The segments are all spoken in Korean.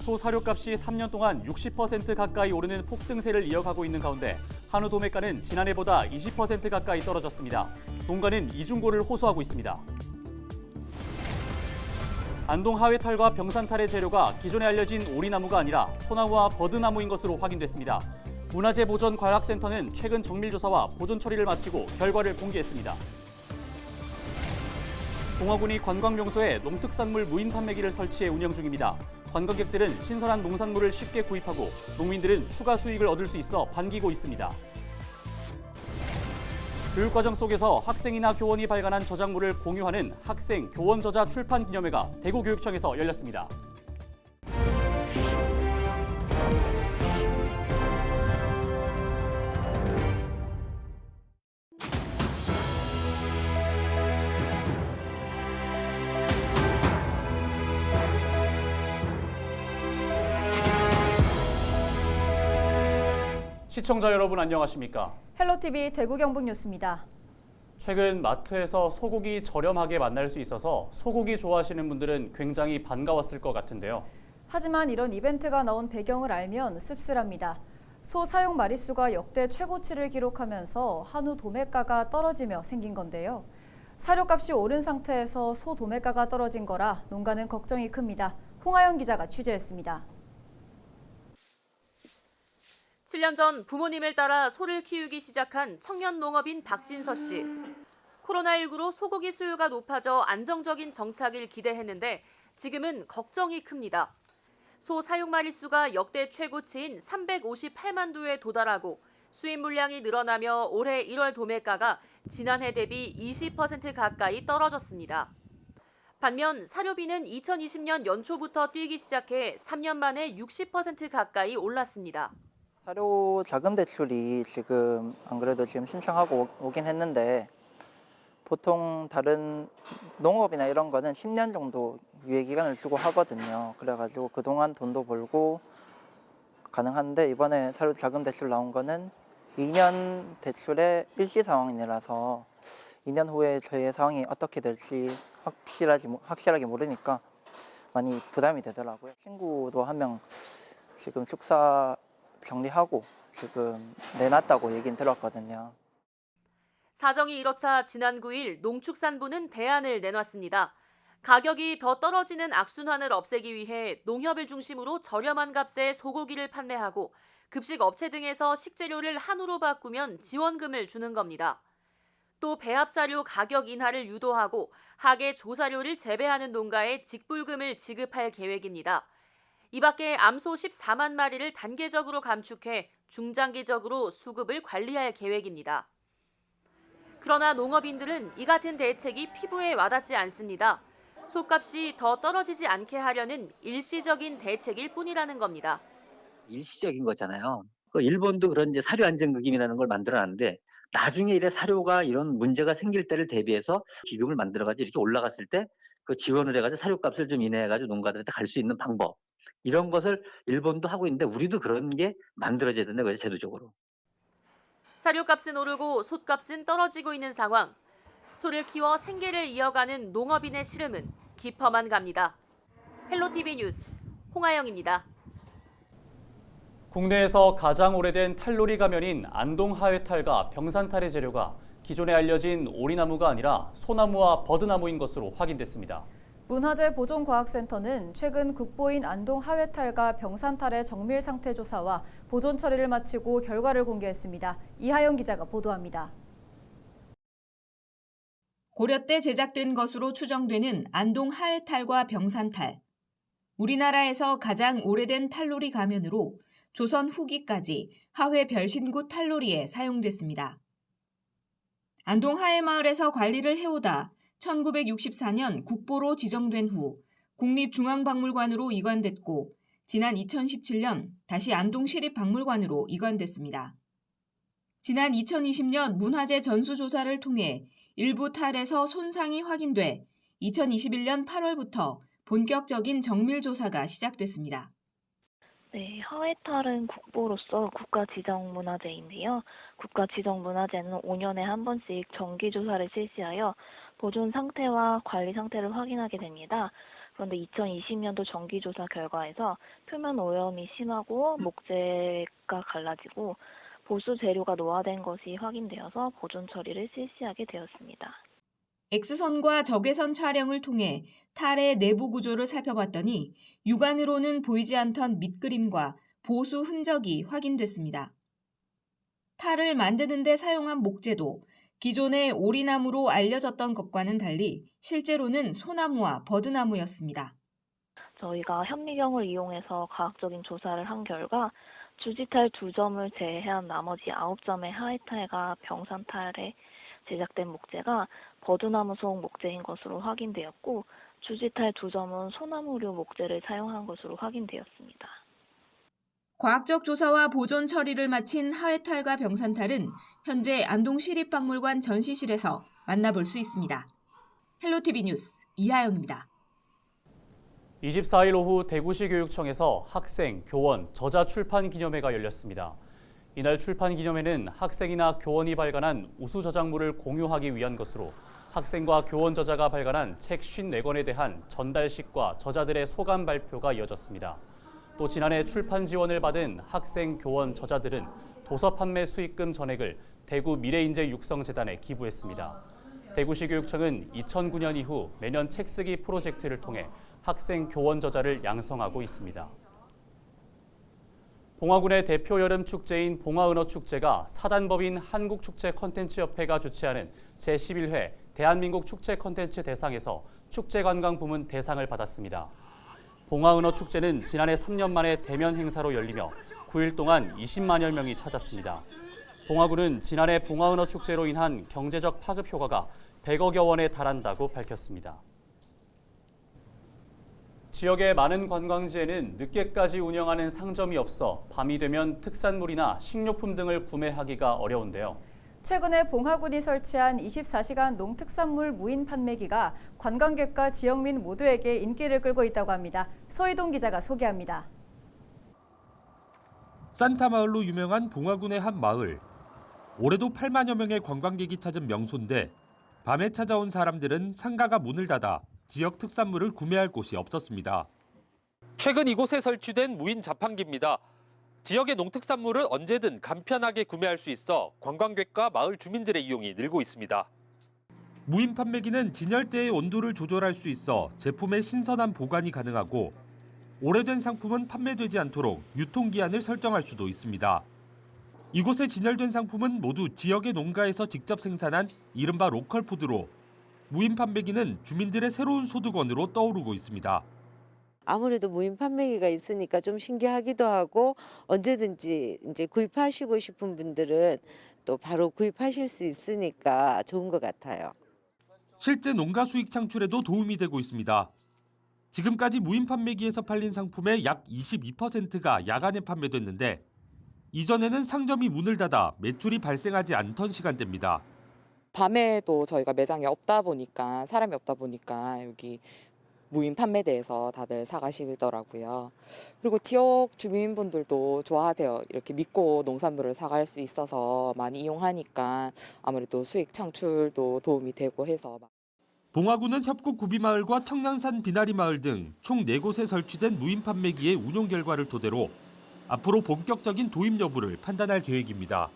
소 사료값이 3년 동안 60% 가까이 오르는 폭등세를 이어가고 있는 가운데 한우 도매가는 지난해보다 20% 가까이 떨어졌습니다. 농가는 이중고를 호소하고 있습니다. 안동 하회탈과 병산탈의 재료가 기존에 알려진 오리나무가 아니라 소나무와 버드나무인 것으로 확인됐습니다. 문화재 보전 과학센터는 최근 정밀조사와 보존 처리를 마치고 결과를 공개했습니다. 동화군이 관광명소에 농특산물 무인 판매기를 설치해 운영 중입니다. 관광객들은 신선한 농산물을 쉽게 구입하고 농민들은 추가 수익을 얻을 수 있어 반기고 있습니다. 교육과정 속에서 학생이나 교원이 발간한 저작물을 공유하는 학생 교원 저자 출판 기념회가 대구교육청에서 열렸습니다. 시청자 여러분 안녕하십니까? 헬로티비 대구 경북 뉴스입니다. 최근 마트에서 소고기 저렴하게 만날 수 있어서 소고기 좋아하시는 분들은 굉장히 반가웠을 것 같은데요. 하지만 이런 이벤트가 나온 배경을 알면 씁쓸합니다. 소 사용 마리수가 역대 최고치를 기록하면서 한우 도매가가 떨어지며 생긴 건데요. 사료값이 오른 상태에서 소 도매가가 떨어진 거라 농가는 걱정이 큽니다. 홍하영 기자가 취재했습니다. 7년 전 부모님을 따라 소를 키우기 시작한 청년 농업인 박진서 씨. 코로나19로 소고기 수요가 높아져 안정적인 정착을 기대했는데 지금은 걱정이 큽니다. 소 사육 마리수가 역대 최고치인 358만 두에 도달하고 수입 물량이 늘어나며 올해 1월 도매가가 지난해 대비 20% 가까이 떨어졌습니다. 반면 사료비는 2020년 연초부터 뛰기 시작해 3년 만에 60% 가까이 올랐습니다. 사료 자금 대출이 지금 안 그래도 지금 신청하고 오긴 했는데 보통 다른 농업이나 이런 거는 10년 정도 유예 기간을 주고 하거든요. 그래가지고 그동안 돈도 벌고 가능한데 이번에 사료 자금 대출 나온 거는 2년 대출의 일시 상황이라서 2년 후에 저희의 상황이 어떻게 될지 확실하게 모르니까 많이 부담이 되더라고요. 친구도 한 명 지금 축사 정리하고 지금 내놨다고 얘기는 들었거든요. 사정이 이렇자 지난 9일 농축산부는 대안을 내놨습니다. 가격이 더 떨어지는 악순환을 없애기 위해 농협을 중심으로 저렴한 값에 소고기를 판매하고 급식 업체 등에서 식재료를 한우로 바꾸면 지원금을 주는 겁니다. 또 배합사료 가격 인하를 유도하고 하계 조사료를 재배하는 농가에 직불금을 지급할 계획입니다. 이 밖에 암소 14만 마리를 단계적으로 감축해 중장기적으로 수급을 관리할 계획입니다. 그러나 농업인들은 이 같은 대책이 피부에 와닿지 않습니다. 소값이 더 떨어지지 않게 하려는 일시적인 대책일 뿐이라는 겁니다. 일시적인 거잖아요. 일본도 그런 이제 사료 안정기금이라는 걸 만들어놨는데 나중에 이래 사료가 이런 문제가 생길 때를 대비해서 기금을 만들어가지고 이렇게 올라갔을 때 그 지원을 해가지고 사료값을 좀 인하해가지고 농가들한테 갈 수 있는 방법 이런 것을 일본도 하고 있는데 우리도 그런 게 만들어져야 된다 그래서 제도적으로. 사료값은 오르고 솥값은 떨어지고 있는 상황. 소를 키워 생계를 이어가는 농업인의 시름은 깊어만 갑니다. 헬로티비 뉴스 홍하영입니다. 국내에서 가장 오래된 탈놀이 가면인 안동 하회탈과 병산탈의 재료가 기존에 알려진 오리나무가 아니라 소나무와 버드나무인 것으로 확인됐습니다. 문화재 보존과학센터는 최근 국보인 안동 하회탈과 병산탈의 정밀 상태 조사와 보존 처리를 마치고 결과를 공개했습니다. 이하영 기자가 보도합니다. 고려 때 제작된 것으로 추정되는 안동 하회탈과 병산탈. 우리나라에서 가장 오래된 탈놀이 가면으로 조선 후기까지 하회 별신구 탈놀이에 사용됐습니다. 안동 하회마을에서 관리를 해오다 1964년 국보로 지정된 후 국립중앙박물관으로 이관됐고 지난 2017년 다시 안동시립박물관으로 이관됐습니다. 지난 2020년 문화재 전수조사를 통해 일부 탈에서 손상이 확인돼 2021년 8월부터 본격적인 정밀조사가 시작됐습니다. 네, 하회탈은 국보로서 국가지정문화재인데요. 국가지정문화재는 5년에 한 번씩 정기조사를 실시하여 보존 상태와 관리 상태를 확인하게 됩니다. 그런데 2020년도 정기조사 결과에서 표면 오염이 심하고 목재가 갈라지고 보수 재료가 노화된 것이 확인되어서 보존 처리를 실시하게 되었습니다. X선과 적외선 촬영을 통해 탈의 내부 구조를 살펴봤더니 육안으로는 보이지 않던 밑그림과 보수 흔적이 확인됐습니다. 탈을 만드는 데 사용한 목재도 기존의 오리나무로 알려졌던 것과는 달리 실제로는 소나무와 버드나무였습니다. 저희가 현미경을 이용해서 과학적인 조사를 한 결과 주지탈 2점을 제외한 나머지 9점의 하회탈과 병산탈에 제작된 목재가 버드나무 속 목재인 것으로 확인되었고 주지탈 2점은 소나무류 목재를 사용한 것으로 확인되었습니다. 과학적 조사와 보존 처리를 마친 하회탈과 병산탈은 현재 안동시립박물관 전시실에서 만나볼 수 있습니다. 헬로티비 뉴스 이하영입니다. 24일 오후 대구시 교육청에서 학생, 교원, 저자 출판 기념회가 열렸습니다. 이날 출판 기념회는 학생이나 교원이 발간한 우수 저작물을 공유하기 위한 것으로 학생과 교원 저자가 발간한 책 54권에 대한 전달식과 저자들의 소감 발표가 이어졌습니다. 또 지난해 출판 지원을 받은 학생, 교원, 저자들은 도서 판매 수익금 전액을 대구 미래인재 육성재단에 기부했습니다. 대구시 교육청은 2009년 이후 매년 책 쓰기 프로젝트를 통해 학생, 교원 저자를 양성하고 있습니다. 봉화군의 대표 여름 축제인 봉화은어축제가 사단법인 한국축제콘텐츠협회가 주최하는 제11회 대한민국 축제 콘텐츠 대상에서 축제관광 부문 대상을 받았습니다. 봉화은어축제는 지난해 3년 만에 대면 행사로 열리며 9일 동안 20만여 명이 찾았습니다. 봉화군은 지난해 봉화은어축제로 인한 경제적 파급 효과가 100억여 원에 달한다고 밝혔습니다. 지역의 많은 관광지에는 늦게까지 운영하는 상점이 없어 밤이 되면 특산물이나 식료품 등을 구매하기가 어려운데요. 최근에 봉화군이 설치한 24시간 농특산물 무인 판매기가 관광객과 지역민 모두에게 인기를 끌고 있다고 합니다. 서희동 기자가 소개합니다. 산타마을로 유명한 봉화군의 한 마을. 올해도 8만여 명의 관광객이 찾은 명소인데 밤에 찾아온 사람들은 상가가 문을 닫아 지역 특산물을 구매할 곳이 없었습니다. 최근 이곳에 설치된 무인 자판기입니다. 지역의 농특산물을 언제든 간편하게 구매할 수 있어 관광객과 마을 주민들의 이용이 늘고 있습니다. 무인 판매기는 진열대의 온도를 조절할 수 있어 제품의 신선한 보관이 가능하고 오래된 상품은 판매되지 않도록 유통기한을 설정할 수도 있습니다. 이곳에 진열된 상품은 모두 지역의 농가에서 직접 생산한 이른바 로컬푸드로 무인 판매기는 주민들의 새로운 소득원으로 떠오르고 있습니다. 아무래도 무인 판매기가 있으니까 좀 신기하기도 하고 언제든지 이제 구입하시고 싶은 분들은 또 바로 구입하실 수 있으니까 좋은 것 같아요. 실제 농가 수익 창출에도 도움이 되고 있습니다. 지금까지 무인 판매기에서 팔린 상품의 약 22%가 야간에 판매됐는데 이전에는 상점이 문을 닫아 매출이 발생하지 않던 시간대입니다. 밤에도 저희가 매장이 없다 보니까 사람이 없다 보니까 여기 무인 판매대에서 다들 사가시더라고요. 그리고 지역 주민분들도 좋아하세요. 이렇게 믿고 농산물을 사갈 수 있어서 많이 이용하니까 아무래도 수익 창출도 도움이 되고 해서. 봉화군은 협곡 구비마을과 청량산 비나리마을 등 총 4곳에 설치된 무인 판매기의 운용 결과를 토대로 앞으로 본격적인 도입 여부를 판단할 계획입니다.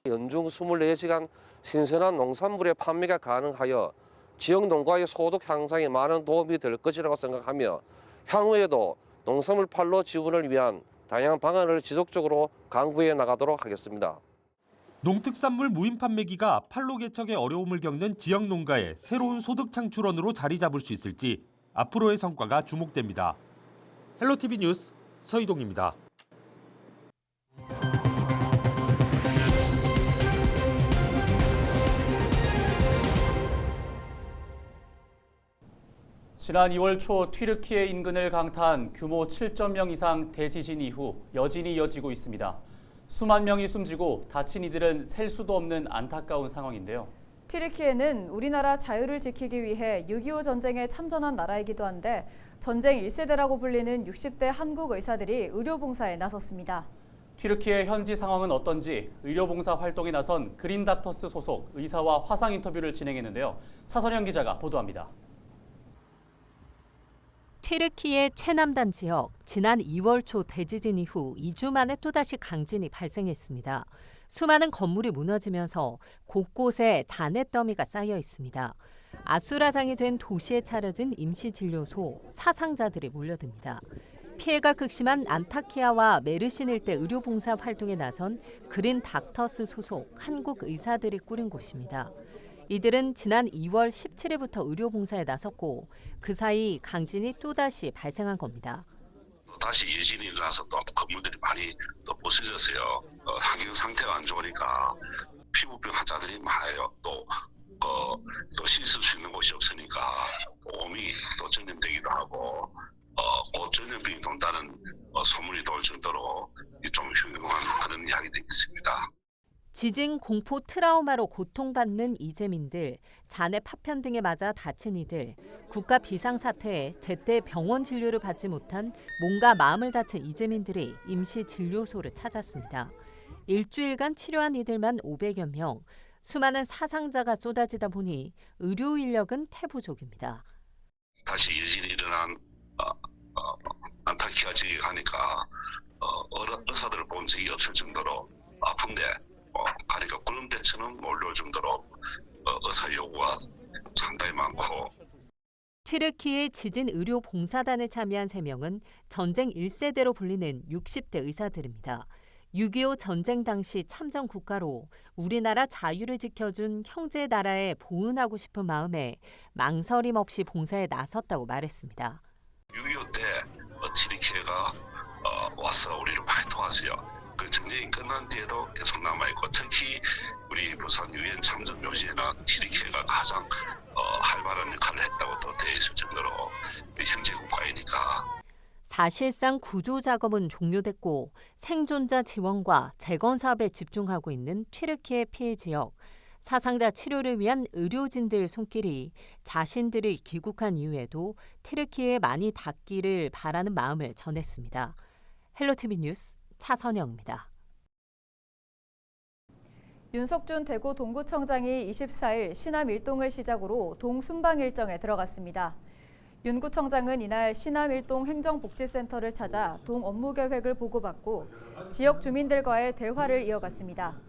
연중 24시간 신선한 농산물의 판매가 가능하여 지역 농가의 소득 향상에 많은 도움이 될 것이라고 생각하며 향후에도 농산물 판로 지원을 위한 다양한 방안을 지속적으로 강구해 나가도록 하겠습니다. 농특산물 무인 판매기가 판로 개척에 어려움을 겪는 지역 농가의 새로운 소득 창출원으로 자리 잡을 수 있을지 앞으로의 성과가 주목됩니다. 헬로티비 뉴스 서희동입니다. 지난 2월 초 튀르키예 인근을 강타한 규모 7.0 이상 대지진 이후 여진이 이어지고 있습니다. 수만 명이 숨지고 다친 이들은 셀 수도 없는 안타까운 상황인데요. 튀르키예는 우리나라 자유를 지키기 위해 6.25 전쟁에 참전한 나라이기도 한데 전쟁 1세대라고 불리는 60대 한국 의사들이 의료봉사에 나섰습니다. 튀르키예 현지 상황은 어떤지 의료봉사 활동에 나선 그린닥터스 소속 의사와 화상 인터뷰를 진행했는데요. 차선영 기자가 보도합니다. 2014년 6.25 튀르키예 최남단 지역, 지난 2월 초 대지진 이후 2주 만에 또다시 강진이 발생했습니다. 수많은 건물이 무너지면서 곳곳에 잔해더미가 쌓여 있습니다. 아수라장이 된 도시에 차려진 임시진료소, 사상자들이 몰려듭니다. 피해가 극심한 안타키아와 메르신 일대 의료봉사 활동에 나선 그린 닥터스 소속 한국 의사들이 꾸린 곳입니다. 이들은 지난 2월 17일부터 의료봉사에 나섰고 그 사이 강진이 또다시 발생한 겁니다. 다시 예진이 일어나서 또 건물들이 많이 또 부서졌어요. 환경 상태가 안 좋으니까 피부병 환자들이 많아요. 또 씻을 수 있는 곳이 없으니까 몸이 또 전염되기도 하고 곧 전염병이 돈다는 소문이 돌 정도로 좀 흉흉한 그런 이야기들이 있습니다. 지진 공포 트라우마로 고통받는 이재민들, 잔해 파편 등에 맞아 다친 이들, 국가 비상사태에 제때 병원 진료를 받지 못한 몸과 마음을 다친 이재민들이 임시 진료소를 찾았습니다. 일주일간 치료한 이들만 500여 명, 수많은 사상자가 쏟아지다 보니 의료 인력은 태부족입니다. 다시 예진이 일어난 안타키아 지역에 가니까 의사들을 본 적이 없을 정도로 아픈데 가니까 구름대처럼 몰려올 정도로 의사 요구가 상당히 많고. 튀르키예 지진 의료 봉사단에 참여한 3명은 전쟁 1세대로 불리는 60대 의사들입니다. 6.25 전쟁 당시 참전 국가로 우리나라 자유를 지켜준 형제 나라에 보은하고 싶은 마음에 망설임 없이 봉사에 나섰다고 말했습니다. 6.25 때 튀르키예가 와서 우리를 많이 도왔어요. 그 전쟁이 끝난 뒤에도 계속 남아있고 특히 우리 부산 유엔 참전 묘지에는 튀르키예가 가장 활발한 역할을 했다고 또 되어 있을 정도로 형제 국가이니까. 사실상 구조 작업은 종료됐고 생존자 지원과 재건 사업에 집중하고 있는 튀르키예 피해 지역. 사상자 치료를 위한 의료진들 손길이 자신들이 귀국한 이후에도 튀르키예에 많이 닿기를 바라는 마음을 전했습니다. 헬로티비 뉴스 차선영입니다. 윤석준 대구 동구청장이 24일 시남 일동을 시작으로 동순방 일정에 들어갔습니다. 윤 구청장은 이날 시남 일동 행정복지센터를 찾아 동 업무 계획을 보고받고 지역 주민들과의 대화를 이어갔습니다.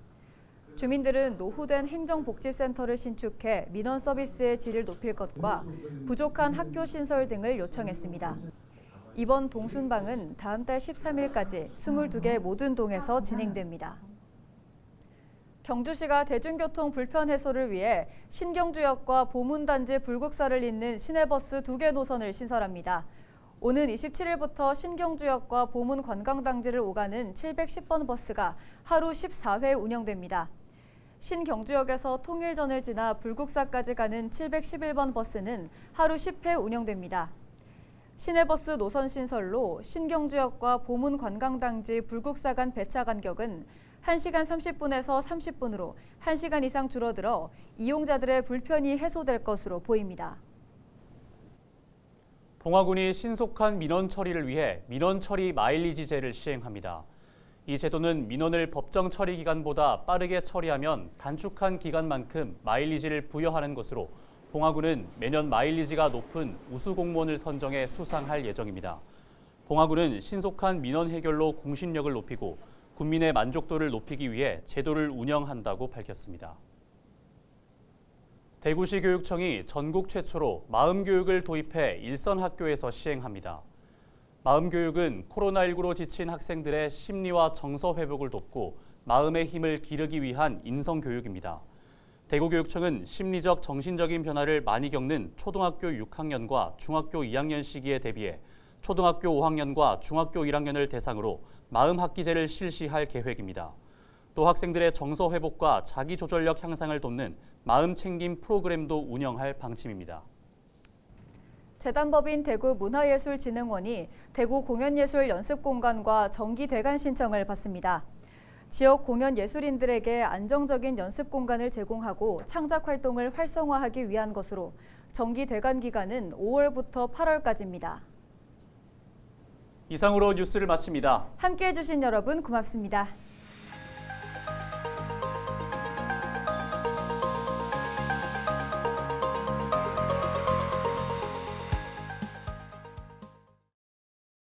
주민들은 노후된 행정복지센터를 신축해 민원 서비스의 질을 높일 것과 부족한 학교 신설 등을 요청했습니다. 이번 동순방은 다음 달 13일까지 22개 모든 동에서 진행됩니다. 경주시가 대중교통 불편 해소를 위해 신경주역과 보문단지 불국사를 잇는 시내버스 2개 노선을 신설합니다. 오는 27일부터 신경주역과 보문 관광단지를 오가는 710번 버스가 하루 14회 운영됩니다. 신경주역에서 통일전을 지나 불국사까지 가는 711번 버스는 하루 10회 운영됩니다. 시내버스 노선 신설로 신경주역과 보문 관광단지 불국사 간 배차 간격은 1시간 30분에서 30분으로 1시간 이상 줄어들어 이용자들의 불편이 해소될 것으로 보입니다. 봉화군이 신속한 민원 처리를 위해 민원 처리 마일리지제를 시행합니다. 이 제도는 민원을 법정 처리 기간보다 빠르게 처리하면 단축한 기간만큼 마일리지를 부여하는 것으로 봉화군은 매년 마일리지가 높은 우수 공무원을 선정해 수상할 예정입니다. 봉화군은 신속한 민원 해결로 공신력을 높이고 국민의 만족도를 높이기 위해 제도를 운영한다고 밝혔습니다. 대구시 교육청이 전국 최초로 마음교육을 도입해 일선 학교에서 시행합니다. 마음교육은 코로나19로 지친 학생들의 심리와 정서 회복을 돕고 마음의 힘을 기르기 위한 인성교육입니다. 대구교육청은 심리적, 정신적인 변화를 많이 겪는 초등학교 6학년과 중학교 2학년 시기에 대비해 초등학교 5학년과 중학교 1학년을 대상으로 마음학기제를 실시할 계획입니다. 또 학생들의 정서 회복과 자기 조절력 향상을 돕는 마음 챙김 프로그램도 운영할 방침입니다. 재단법인 대구문화예술진흥원이 대구 공연예술 연습공간과 정기대관 신청을 받습니다. 지역 공연예술인들에게 안정적인 연습공간을 제공하고 창작 활동을 활성화하기 위한 것으로 정기대관 기간은 5월부터 8월까지입니다. 이상으로 뉴스를 마칩니다. 함께해 주신 여러분 고맙습니다.